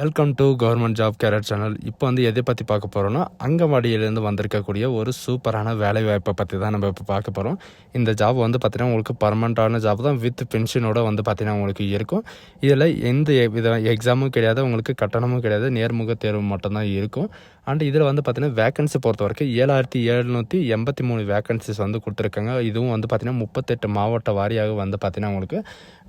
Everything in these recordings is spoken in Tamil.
Welcome to government job career channel. இப்போ எதை பற்றி பார்க்க போகிறோன்னா, அங்கன்வாடியிலேருந்து வந்திருக்கக்கூடிய ஒரு சூப்பரான வேலை வாய்ப்பை பற்றி தான் நம்ம இப்போ பார்க்க போகிறோம். இந்த ஜாப் பார்த்தீங்கன்னா உங்களுக்கு பர்மனெண்ட்டான ஜாப் தான், வித் பென்ஷனோட பார்த்தீங்கன்னா உங்களுக்கு இருக்கும். இதில் எந்த வித எக்ஸாமும் கிடையாது, உங்களுக்கு கட்டணமும் கிடையாது, நேர்முக தேர்வு மட்டும்தான் இருக்கும். அண்ட் இதில் பார்த்தீங்கன்னா வேக்கன்சி பொறுத்த வரைக்கும் 7783 வேக்கன்சிஸ் கொடுத்துருக்காங்க. இதுவும் பார்த்தீங்கன்னா 38 மாவட்ட வாரியாக பார்த்தீங்கன்னா உங்களுக்கு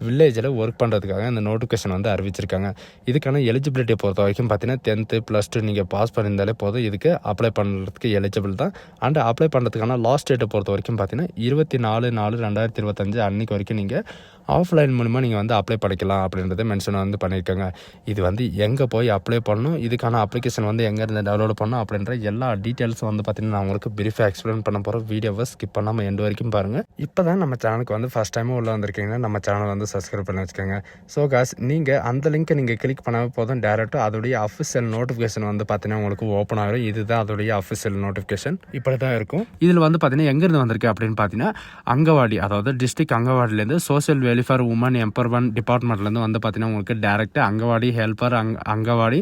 வில்லேஜில் ஒர்க் பண்ணுறதுக்காக இந்த நோட்டிஃபிகேஷன் அறிவிச்சிருக்காங்க. இதுக்கான எலிஜிபிலிட்டியை பொறுத்த வரைக்கும் பார்த்தீங்கன்னா 10th +2 நீங்கள் பாஸ் பண்ணியிருந்தாலே போதும், இதுக்கு அப்ளை பண்ணுறதுக்கு எலிஜிபிள் தான். அண்ட் அப்ளை பண்ணுறதுக்கான லாஸ்ட் டேட்டை பொறுத்த வரைக்கும் பார்த்தீங்கன்னா 24/4/2025 அன்றைக்கு வரைக்கும் நீங்கள் ஆஃப்லைன் மூலிமா நீங்கள் அப்ளை பண்ணிக்கலாம் அப்படின்றத மென்ஷன் பண்ணியிருக்காங்க. இது எங்கே போய் அப்ளை பண்ணணும், இதுக்கான அப்ளிகேஷன் எங்கேருந்து டவுன்லோட் பண்ணணும் அப்படின்ற எல்லா டீட்டெயில்ஸும் பார்த்தீங்கன்னா நான் உங்களுக்கு பிரீஃபாக எக்ஸ்பிளைன் பண்ண போகிறோம். வீடியோவை ஸ்கிப் பண்ணாமல் எண்டு வரைக்கும் பாருங்கள். இப்போ தான் நம்ம சேனலுக்கு ஃபஸ்ட் டைமும் உள்ள வந்திருக்கீங்கன்னா நம்ம சேனல் சப்ஸ்கிரைப் பண்ணி வச்சுக்கோங்க. ஸோ காஸ் நீங்கள் அந்த லிங்க்கை நீங்கள் கிளிக் பண்ணாமல் போதும், டேரெக்டாக அதோடைய அஃபிஷியல் நோட்டிஃபிகேஷன் பார்த்தீங்கன்னா உங்களுக்கு ஓப்பன் ஆகிடும். இதுதான் அதோடைய அஃபிஷியல் நோட்டிஃபிகேஷன் இப்படி தான் இருக்கும். இதில் பார்த்தீங்கன்னா எங்கேருந்து வந்திருக்கு அப்படின்னு பார்த்தீங்கன்னா அங்கவாடி, அதாவது டிஸ்ட்ரிக்ட் அங்கவாடியிலேருந்து சோஷியல் வெல்ஃபேர் உமன் எம்பவர்மெண்ட் டிபார்ட்மெண்ட்லேருந்து பார்த்தீங்கன்னா உங்களுக்கு டேரெக்டாக Anganwadi helper, Anganwadi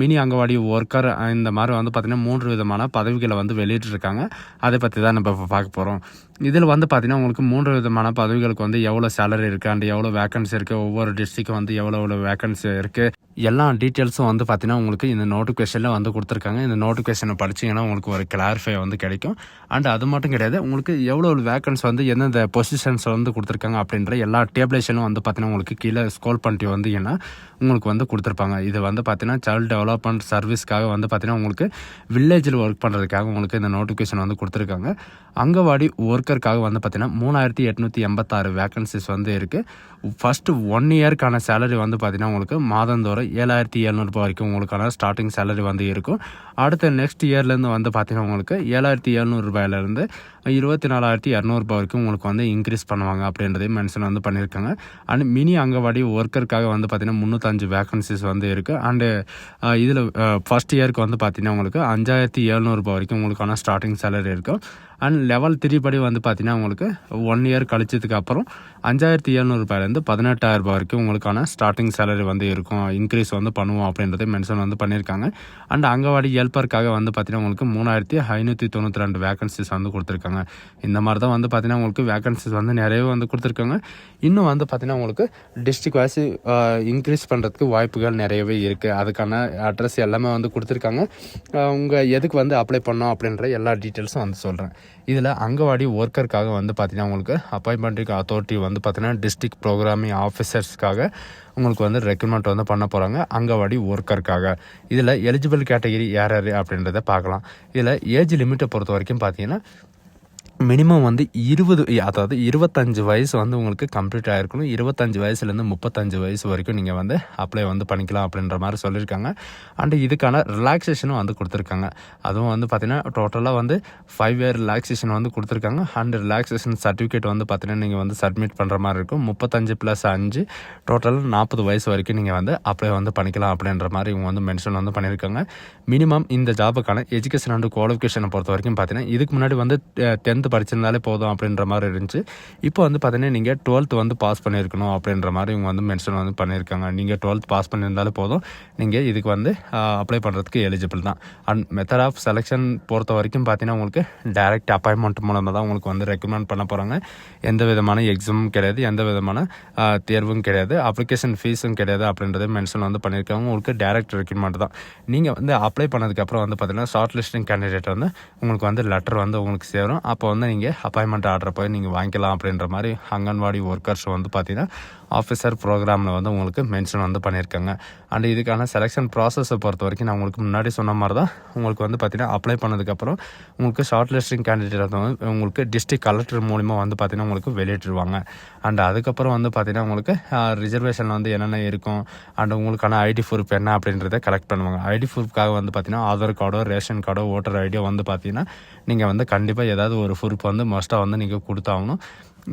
mini Anganwadi worker, இந்த மாதிரி பார்த்தீங்கன்னா 3 விதமான பதவிகளை வெளியிட்டிருக்காங்க. அதை பற்றி தான் நம்ம இப்போ பார்க்க போகிறோம். இதில் பார்த்தீங்கன்னா உங்களுக்கு 3 விதமான பதவிகளுக்கு எவ்வளோ சேலரி இருக்குது அண்ட் எவ்வளோ வேக்கன்சி இருக்குது, ஒவ்வொரு டிஸ்ட்ரிக்டும் எவ்வளோ வேக்கன்சி இருக்குது, எல்லா டீட்டெயில்ஸும் பார்த்தீங்கன்னா உங்களுக்கு இந்த நோட்டிஃபிகேஷனில் கொடுத்துருக்காங்க. இந்த நோட்டிஃபிகேஷனை படிச்சிங்கன்னா உங்களுக்கு ஒரு கிளாரிஃபை கிடைக்கும். அண்ட் அது மட்டும் கிடையாது, உங்களுக்கு எவ்வளோ வேக்கன்ஸ் எந்தெந்த பொசிஷன்ஸ் கொடுத்துருக்காங்க அப்படின்ற எல்லா டேபிளேஷனும் பார்த்தீங்கன்னா உங்களுக்கு கீழே ஸ்க்ரோல் பண்ணிட்டு வந்தீங்கன்னா உங்களுக்கு கொடுத்துருப்பாங்க. இது பார்த்தீங்கன்னா சைல்டு டெவலப்மெண்ட் சர்வீஸ்க்காக பார்த்தீங்கன்னா உங்களுக்கு வில்லேஜில் ஒர்க் பண்ணுறதுக்காக உங்களுக்கு இந்த நோட்டிஃபிகேஷன் கொடுத்துருக்காங்க. அங்கவாடி ஒர்க்கருக்காக பார்த்தீங்கன்னா 3886 வேக்கன்சிஸ் இருக்குது. ஃபஸ்ட்டு 1 இயர்க்கான சேலரி பார்த்தீங்கன்னா உங்களுக்கு மாதந்தோறும் 7700 வரைக்கும் உங்களுக்கான ஸ்டார்டிங் சேலரி இருக்கும். அடுத்த நெக்ஸ்ட் இயர்லேருந்து பார்த்தீங்கன்னா உங்களுக்கு 7700 24,200 வரைக்கும் உங்களுக்கு இன்க்ரீஸ் பண்ணுவாங்க அப்படின்றதையும் மென்ஷன் பண்ணியிருக்காங்க. அண்ட் மினி அங்கவாடி ஒர்க்கருக்காக பார்த்தீங்கன்னா 305 வேக்கன்சிஸ் இருக்குது. அண்டு இதில் ஃபஸ்ட் இயருக்கு பார்த்தீங்கன்னா உங்களுக்கு 5,700 வரைக்கும் உங்களுக்கான ஸ்டார்டிங் சேலரி இருக்கும். அண்ட் லெவல் 3 படி பார்த்தீங்கன்னா உங்களுக்கு 1 இயர் கழிச்சதுக்கு அப்புறம் 5,700 18,000 வரைக்கும் உங்களுக்கான ஸ்டார்டிங் சேலரி இருக்கும். இன்க்ரீஸ் பண்ணுவோம் அப்படின்றத மென்ஷன் பண்ணியிருக்காங்க. அண்ட் அங்கவாடி ஹெல்ப்பருக்காக பார்த்தீங்கன்னா உங்களுக்கு 3,592 வேக்கன்சிஸ் கொடுத்துருக்காங்க. இந்த மாதிரி தான் பார்த்தீங்கன்னா உங்களுக்கு வேக்கன்சிஸ் நிறையவே கொடுத்துருக்காங்க. இன்னும் பார்த்தீங்கன்னா உங்களுக்கு டிஸ்ட்ரிக்ட் வைஸ் இன்க்ரீஸ் பண்ணுறதுக்கு வாய்ப்புகள் நிறையவே இருக்குது. அதுக்கான அட்ரஸ் எல்லாமே கொடுத்துருக்காங்க. உங்கள் எதுக்கு அப்ளை பண்ணோம் அப்படின்ற எல்லா டீட்டெயில்ஸும் சொல்கிறேன். இதில் அங்கவாடி ஒர்க்கருக்காக பார்த்தீங்கன்னா உங்களுக்கு அப்பாயின்மெண்ட் அத்தாரிட்டி பார்த்தீங்கன்னா டிஸ்ட்ரிக்ட் ப்ரோக்ராமிங் ஆஃபீஸர்ஸ்க்காக உங்களுக்கு ரெக்ரூட்மெண்ட் பண்ண போகிறாங்க அங்கவாடி ஒர்க்கருக்காக. இதில் எலிஜிபிள் கேட்டகரி யார் யார் அப்படின்றத பார்க்கலாம். இதில் ஏஜ் லிமிட்டை பொறுத்த வரைக்கும் பார்த்தீங்கன்னா மினிமம் 20, அதாவது 25 வயசு உங்களுக்கு கம்ப்ளீட் ஆகிருக்கணும். 25 வயசுலேருந்து 35 வயசு வரைக்கும் நீங்கள் அப்ளை பண்ணிக்கலாம் அப்படின்ற மாதிரி சொல்லியிருக்காங்க. அண்டு இதுக்கான ரிலாக்ஸேஷனும் கொடுத்துருக்காங்க. அதுவும் பார்த்தீங்கன்னா டோட்டலாக 5 இயர் ரிலாக்ஸேஷன் கொடுத்துருக்காங்க. அண்ட் ரிலாக்ஸேஷன் சர்டிஃபிகேட் பார்த்தீங்கன்னா நீங்கள் சப்மிட் பண்ணுற மாதிரி இருக்கும். 35 + 5 டோட்டல் 40 வயசு வரைக்கும் நீங்கள் அப்ளை பண்ணிக்கலாம் அப்படின்ற மாதிரி இவங்க மென்ஷன் பண்ணியிருக்காங்க. மினிமம் இந்த ஜாபுக்கான எஜுகேஷன் அண்ட் குவாலிஃபிகேஷனை பொறுத்த வரைக்கும் பார்த்தீங்கன்னா இதுக்கு முன்னாடி 10th படிச்சிருந்தாலே போதும் அப்படின்ற மாதிரி இருந்துச்சு. இப்போ பார்த்தீங்கன்னா நீங்கள் 12th பாஸ் பண்ணியிருக்கணும் அப்படின்ற மாதிரி இவங்க மென்ஷன் பண்ணியிருக்காங்க. நீங்கள் 12th பாஸ் பண்ணியிருந்தாலே போதும், நீங்கள் இதுக்கு அப்ளை பண்ணுறதுக்கு எலிஜிபிள் தான். அண்ட் மெத்தட் ஆஃப் செலெக்ஷன் பொறுத்த வரைக்கும் பார்த்தீங்கன்னா உங்களுக்கு டைரக்ட் அப்பாயின்மெண்ட் மூலமாக தான் உங்களுக்கு ரெக்கமெண்ட் பண்ண போகிறாங்க. எந்த விதமான எக்ஸாமும் கிடையாது, எந்த விதமான தேர்வும் கிடையாது, அப்ளிகேஷன் ஃபீஸும் கிடையாது அப்படின்றத மென்ஷன் பண்ணியிருக்காங்க. உங்களுக்கு டைரக்ட் ரெக்ரூட்மெண்ட் தான். நீங்கள் அப்ளை பண்ணதுக்கப்புறம் பார்த்தீங்கன்னா ஷார்ட் லிஸ்டிங் கேண்டிடேட் உங்களுக்கு லெட்டர் உங்களுக்கு சேரும். அப்போ நீங்கள் அப்பாயின்மெண்ட் ஆர்டரை போய் நீங்கள் வாங்கிக்கலாம் அப்படின்ற மாதிரி அங்கன்வாடி ஒர்க்கர்ஸ் பார்த்தீங்கன்னா ஆஃபீஸர் ப்ரோக்ராமில் உங்களுக்கு மென்ஷன் பண்ணியிருக்காங்க. அண்ட் இதுக்கான செலெக்ஷன் ப்ராசஸை பொறுத்த வரைக்கும் நான் உங்களுக்கு முன்னாடி சொன்ன மாதிரி தான் உங்களுக்கு பார்த்தீங்கன்னா அப்ளை பண்ணதுக்கப்புறம் உங்களுக்கு ஷார்ட் லிஸ்டிங் கேண்டிடேட் உங்களுக்கு டிஸ்ட்ரிக்ட் கலெக்டர் மூலிமா பார்த்தீங்கன்னா உங்களுக்கு வெளியிட்டுருவாங்க. அண்ட் அதுக்கப்புறம் பார்த்தீங்கன்னா உங்களுக்கு ரிசர்வேஷன் என்னென்ன இருக்கும் அண்ட் உங்களுக்கான ஐடி ப்ரூஃப் என்ன அப்படின்றத கலெக்ட் பண்ணுவாங்க. ஐடி ப்ரூஃப்காக பார்த்தீங்கன்னா ஆதார் கார்டோ ரேஷன் கார்டோ ஓட்டர் ஐடியோ பார்த்தீங்கன்னா நீங்கள் கண்டிப்பாக ஏதாவது ஒரு ப்ரூஃப் மஸ்ட்டாக நீங்கள் கொடுத்தாகணும்.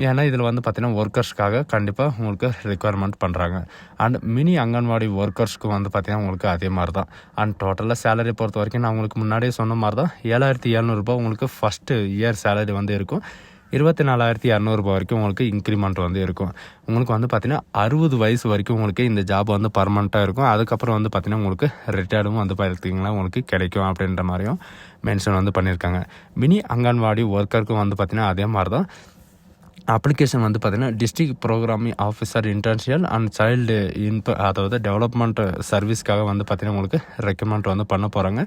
ஏன்னா இதில் பார்த்தீங்கன்னா ஒர்க்கர்ஸ்க்காக கண்டிப்பாக உங்களுக்கு ரெக்குவயர்மெண்ட் பண்ணுறாங்க. அண்ட் மினி அங்கன்வாடி ஒர்க்கர்ஸ்க்கு பார்த்தீங்கன்னா உங்களுக்கு அதே மாதிரி தான். அண்ட் டோட்டலாக சேலரி பொறுத்த வரைக்கும் நான் உங்களுக்கு முன்னாடியே சொன்ன மாதிரி தான் 7700 உங்களுக்கு ஃபஸ்ட்டு இயர் சேலரி இருக்கும். 24,200 வரைக்கும் உங்களுக்கு இன்க்ரிமெண்ட் வந்து இருக்கும். உங்களுக்கு வந்து பார்த்தீங்கன்னா 60 வயசு வரைக்கும் உங்களுக்கு இந்த ஜாப் வந்து பர்மனெண்ட்டாக இருக்கும். அதுக்கப்புறம் வந்து பார்த்தீங்கன்னா உங்களுக்கு ரிட்டையர்டும் வந்து பார்த்தீங்கன்னா உங்களுக்கு கிடைக்கும் அப்படின்ற மாதிரியும் மென்ஷன் வந்து பண்ணியிருக்காங்க. மினி அங்கன்வாடி ஒர்க்கருக்கும் வந்து பார்த்தீங்கன்னா அதே மாதிரி தான். அப்ளிகேஷன் வந்து பார்த்தீங்கன்னா டிஸ்ட்ரிக்ட் ப்ரோக்ராமிங் ஆஃபீஸர் இன்டர்ன்ஷியல் அண்ட் சைல்டு அதாவது டெவலப்மெண்ட் சர்வீஸ்க்காக வந்து பார்த்தீங்கன்னா உங்களுக்கு ரெக்கமெண்ட் வந்து பண்ண போகிறாங்க.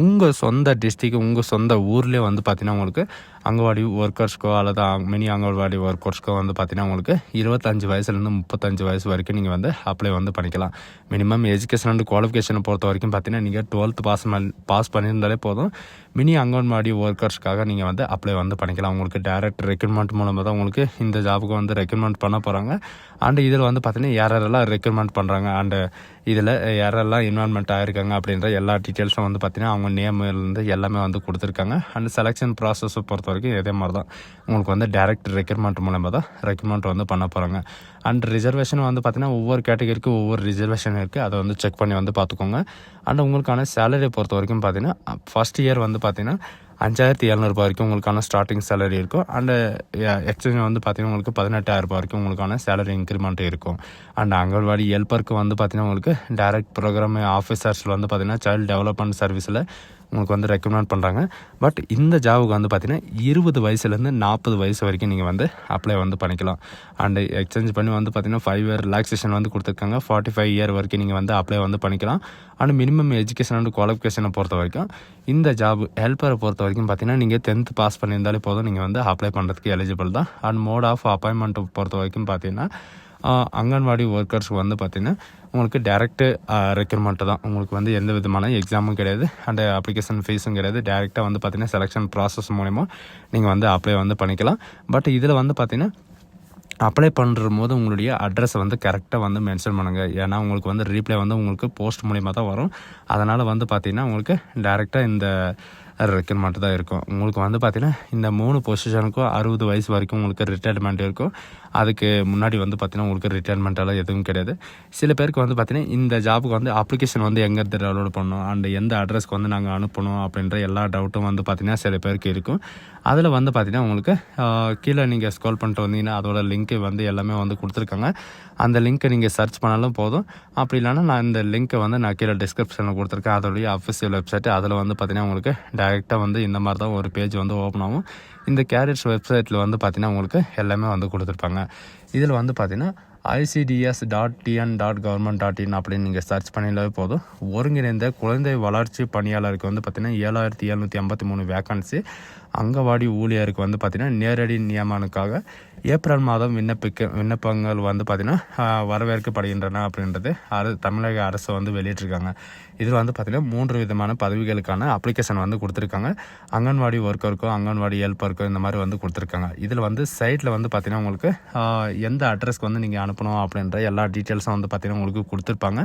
உங்கள் சொந்த டிஸ்ட்ரிக்ட் உங்கள் சொந்த ஊர்லேயே வந்து பார்த்தீங்கன்னா உங்களுக்கு அங்கன்வாடி ஒர்க்கர்ஸ்க்கோ அல்லது மினி அங்கன்வாடி ஒர்க்கர்ஸ்க்கோ வந்து பார்த்தீங்கன்னா உங்களுக்கு 25 வயசுலேருந்து 35 வயசு வரைக்கும் நீங்கள் வந்து அப்ளை வந்து பண்ணிக்கலாம். மினிமம் எஜுகேஷன் அண்ட் குவாலிஃபிகேஷனை பொறுத்த வரைக்கும் பார்த்தீங்கன்னா நீங்கள் 12th பாஸ் பண்ணியிருந்தாலே போதும். மினி அங்கன்வாடி ஒர்க்கர்ஸ்க்காக நீங்கள் வந்து அப்ளை வந்து பண்ணிக்கலாம். உங்களுக்கு டைரக்ட் ரெக்ரூட்மெண்ட் மூலமாக தான் உங்களுக்கு இந்த ஜாபுக்கு வந்து ரெக்ரூட்மெண்ட் பண்ண போகிறாங்க. அண்ட் இதில் வந்து பார்த்தீங்கன்னா யாரெல்லாம் ரெக்ரூட்மெண்ட் பண்ணுறாங்க அண்டு இதில் யாரெல்லாம் இன்வால்மெண்ட் ஆகிருக்காங்க அப்படின்ற எல்லா டீட்டெயில்ஸும் வந்து பார்த்தீங்கன்னா அவங்க நேம்லேருந்து எல்லாமே வந்து கொடுத்துருக்காங்க. அண்ட் செலெக்ஷன் ப்ராசஸை பொறுத்த வரைக்கும் இதே மாதிரி தான் உங்களுக்கு வந்து டைரக்ட் ரெக்ரூட்மெண்ட் மூலமாக தான் ரெக்ரூட்மெண்ட் வந்து பண்ண போகிறாங்க. அண்ட் ரிசர்வேஷன் வந்து பார்த்தீங்கன்னா ஒவ்வொரு கேட்டகரிக்கும் ஒவ்வொரு ரிசர்வேஷன் இருக்குது. அதை வந்து செக் பண்ணி வந்து பார்த்துக்கோங்க. அண்ட் உங்களுக்கான சேலரியை பொறுத்த வரைக்கும் பார்த்தீங்கன்னா ஃபஸ்ட் இயர் வந்து பார்த்தீங்கன்னா 5,700 வரைக்கும் உங்களுக்கான ஸ்டார்டிங் சேலரி இருக்கும். அண்டு எக்ஸ்சேஞ்ச் வந்து பார்த்தீங்கன்னா உங்களுக்கு 18,000 வரைக்கும் உங்களுக்கான சேலரி இன்க்ரிமெண்ட் இருக்கும். அண்ட் அங்கன்வாடி ஹெல்ப்பருக்கு வந்து பார்த்தீங்கன்னா உங்களுக்கு டைரக்ட் ப்ரோக்ராம் ஆஃபீஸர்ஸில் வந்து பார்த்தீங்கன்னா சைல்டு டெவலப்மெண்ட் சர்வீஸில் உங்களுக்கு வந்து ரெக்கமெண்ட் பண்ணுறாங்க. பட் இந்த ஜாபுக்கு வந்து பார்த்தீங்கன்னா 20 வயசுலேருந்து 40 வயசு வரைக்கும் நீங்கள் வந்து அப்ளை வந்து பண்ணிக்கலாம். அண்டு எக்ஸ்சேஞ்ச் பண்ணி வந்து பார்த்தீங்கன்னா 5 இயர் ரிலாக்ஸேஷன் வந்து கொடுத்துருக்காங்க. 45 இயர் வரைக்கும் நீங்கள் வந்து அப்ளை வந்து பண்ணிக்கலாம். அண்ட் மினிமம் எஜுகேஷன் அண்ட் குவாலிஃபிகேஷனை பொறுத்த வரைக்கும் இந்த ஜாப் ஹெல்ப்பரை பொறுத்த வரைக்கும் பார்த்தீங்கன்னா நீங்கள் 10th பாஸ் பண்ணியிருந்தாலே போதும், நீங்கள் வந்து அப்ளை பண்ணுறதுக்கு எலிஜிபிள் தான். அண்ட் மோட் ஆஃப் அப்பாயின்மெண்ட்டை பொறுத்த வரைக்கும் பார்த்தீங்கன்னா அங்கன்வாடி ஒர்க்கர்ஸ்க்கு வந்து பார்த்திங்கன்னா உங்களுக்கு டேரெக்டு ரெக்ரூட்மெண்ட்டு தான். உங்களுக்கு வந்து எந்த விதமான எக்ஸாமும் கிடையாது அண்ட் அப்ளிகேஷன் ஃபீஸும் கிடையாது. டேரெக்டாக வந்து பார்த்திங்கன்னா செலெக்ஷன் ப்ராசஸ் மூலிமா நீங்கள் வந்து அப்ளை வந்து பண்ணிக்கலாம். பட் இதில் வந்து பார்த்திங்கன்னா அப்ளை பண்ணுற போது உங்களுடைய அட்ரஸை வந்து கரெக்டாக வந்து மென்ஷன் பண்ணுங்கள். ஏன்னா உங்களுக்கு வந்து ரீப்ளை வந்து உங்களுக்கு போஸ்ட் மூலிமா தான் வரும். அதனால் வந்து பார்த்திங்கன்னா உங்களுக்கு டேரெக்டாக இந்த ரெக்ரூட்மெண்ட் தான் இருக்கும். உங்களுக்கு வந்து பார்த்திங்கன்னா இந்த 3 பொசிஷனுக்கும் 60 வயசு வரைக்கும் உங்களுக்கு ரிட்டையர்மெண்ட் இருக்கும். அதுக்கு முன்னாடி வந்து பார்த்திங்கன்னா உங்களுக்கு ரிட்டையர்மெண்ட்டெல்லாம் எதுவும் கிடையாது. சில பேருக்கு வந்து பார்த்திங்கன்னா இந்த ஜாபுக்கு வந்து அப்ளிகேஷன் வந்து எங்கே டவுன்லோட் பண்ணணும் அண்ட் எந்த அட்ரஸ்க்கு வந்து நாங்கள் அனுப்பணும் அப்படின்ற எல்லா டவுட்டும் வந்து பார்த்திங்கன்னா சில பேருக்கு இருக்கும். அதில் வந்து பார்த்திங்கன்னா உங்களுக்கு கீழே நீங்கள் ஸ்க்ரோல் பண்ணிட்டு வந்தீங்கன்னா அதோட லிங்க்கு வந்து எல்லாமே வந்து கொடுத்துருக்காங்க. அந்த லிங்க்கை நீங்கள் சர்ச் பண்ணாலும் போதும். அப்படி இல்லைனா நான் இந்த லிங்க்கை வந்து நான் கீழே டிஸ்கிரிப்ஷனில் கொடுத்துருக்கேன். அதோடைய அஃபிஷியல் வெப்சைட்டு அதில் வந்து பார்த்திங்கன்னா உங்களுக்கு டைரெக்டாக வந்து இந்த மாதிரி தான் ஒரு பேஜ் வந்து ஓப்பன் ஆகும். இந்த கேரியர்ஸ் வெப்சைட்டில் வந்து பார்த்திங்கன்னா உங்களுக்கு எல்லாமே வந்து கொடுத்துருப்பாங்க. இதில் வந்து பார்த்திங்கன்னா ICDS.tn.government.in அப்படின்னு நீங்கள் சர்ச் பண்ணினாலே போதும். ஒருங்கிணைந்த குழந்தை வளர்ச்சி பணியாளருக்கு வந்து பார்த்திங்கன்னா 7,783 வேக்கன்சி. அங்கன்வாடி ஊழியருக்கு வந்து பார்த்திங்கன்னா நேரடி நியமனக்காக ஏப்ரல் மாதம் விண்ணப்பங்கள் வந்து பார்த்திங்கன்னா வரவேற்கப்படுகின்றன அப்படின்றது தமிழக அரசு வந்து வெளியிட்டிருக்காங்க. இதில் வந்து பார்த்திங்கன்னா 3 விதமான பதவிகளுக்கான அப்ளிகேஷன் வந்து கொடுத்துருக்காங்க. அங்கன்வாடி ஒர்க்கருக்கோ அங்கன்வாடி ஹெல்ப்பருக்கோ இந்த மாதிரி வந்து கொடுத்துருக்காங்க. இதில் வந்து சைட்டில் வந்து பார்த்திங்கன்னா உங்களுக்கு எந்த அட்ரஸ்க்கு வந்து நீங்கள் அனுப்பணும் அப்படின்ற எல்லா டீட்டெயில்ஸும் வந்து பார்த்திங்கன்னா உங்களுக்கு கொடுத்துருப்பாங்க.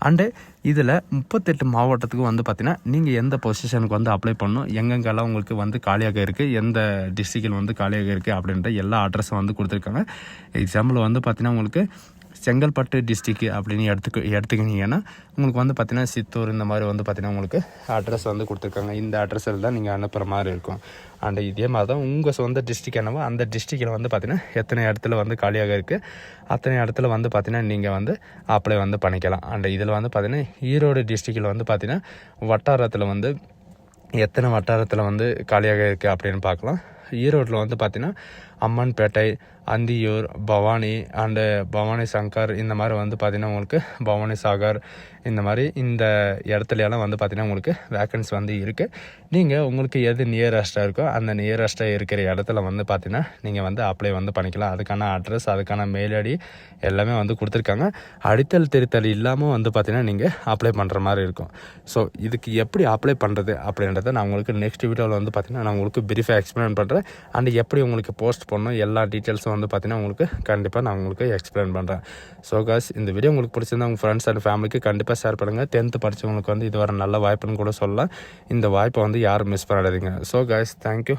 அண்டு இதில் 38 மாவட்டத்துக்கு வந்து பார்த்திங்கன்னா நீங்கள் எந்த பொசிஷனுக்கு வந்து அப்ளை பண்ணணும், எங்கெங்கெல்லாம் உங்களுக்கு வந்து காலியாக இருக்குது, எந்த டிஸ்ட்ரிக்டில் வந்து காலியாக இருக்குது அப்படின்ற எல்லா அட்ரஸும் வந்து கொடுத்துருக்காங்க. எக்ஸாம்பிள் வந்து பார்த்திங்கன்னா உங்களுக்கு செங்கல்பட்டு டிஸ்ட்ரிக்ட் அப்படின்னு எடுத்துக்கிட்டிங்கன்னா உங்களுக்கு வந்து பார்த்திங்கன்னா சித்தூர் இந்த மாதிரி வந்து பார்த்திங்கன்னா உங்களுக்கு அட்ரஸ் வந்து கொடுத்துருக்காங்க. இந்த அட்ரஸில் தான் நீங்கள் அனுப்புகிற மாதிரி இருக்கும். அண்ட் இதே மாதிரி தான் உங்கள் சொந்த டிஸ்ட்ரிக்ட் என்னவோ அந்த டிஸ்ட்ரிக்டில் வந்து பார்த்திங்கன்னா எத்தனை இடத்துல வந்து காலியாக இருக்குது அத்தனை இடத்துல வந்து பார்த்திங்கன்னா நீங்கள் வந்து அப்ளை வந்து பண்ணிக்கலாம். அண்ட் இதில் வந்து பார்த்திங்கன்னா ஈரோடு டிஸ்ட்ரிக்டில் வந்து பார்த்திங்கன்னா வட்டாரத்தில் வந்து எத்தனை வட்டாரத்தில் வந்து காலியாக இருக்குது அப்படின்னு பார்க்கலாம். ஈரோட்டில் வந்து பார்த்திங்கன்னா அம்மன்பேட்டை, அந்தியூர், பவானி அண்டு பவானி சங்கர் இந்த மாதிரி வந்து பார்த்திங்கன்னா உங்களுக்கு பவானி சாகர் இந்த மாதிரி இந்த இடத்துலையெல்லாம் வந்து பார்த்திங்கன்னா உங்களுக்கு வேக்கன்சி வந்து இருக்குது. நீங்கள் உங்களுக்கு எது நியரஸ்ட்டாக இருக்கோ அந்த நியரஸ்ட்டாக இருக்கிற இடத்துல வந்து பார்த்திங்கன்னா நீங்கள் வந்து அப்ளை வந்து பண்ணிக்கலாம். அதுக்கான அட்ரஸ் அதுக்கான மெயில் ஐடி எல்லாமே வந்து கொடுத்துருக்காங்க. அடித்தல் திருத்தல் இல்லாமல் வந்து பார்த்திங்கன்னா நீங்கள் அப்ளை பண்ணுற மாதிரி இருக்கும். ஸோ இதுக்கு எப்படி அப்ளை பண்ணுறது அப்படின்றத நான் உங்களுக்கு நெக்ஸ்ட் வீடியோவில் வந்து பார்த்திங்கன்னா நான் உங்களுக்கு பிரீஃபாக எக்ஸ்பிளைன் பண்ணுறேன். அண்ட் எப்படி உங்களுக்கு போஸ்ட் பண்ணணும் எல்லா டீட்டெயில்ஸும் வந்து பார்த்திங்கன்னா உங்களுக்கு கண்டிப்பாக நான் உங்களுக்கு எக்ஸ்பிளைன் பண்ணுறேன். ஸோ காய்ஸ் இந்த வீடியோ உங்களுக்கு பிடிச்சிருந்தா உங்கள் ஃப்ரெண்ட்ஸ் அண்ட் ஃபேமிலிக்கு கண்டிப்பாக ஷேர் பண்ணுங்கள். 10th படித்தவங்களுக்கு வந்து இது வர நல்ல வாய்ப்புன்னு கூட சொல்லலாம். இந்த வாய்ப்பை வந்து யாரும் மிஸ் பண்ணிடாதீங்க. So guys thank you.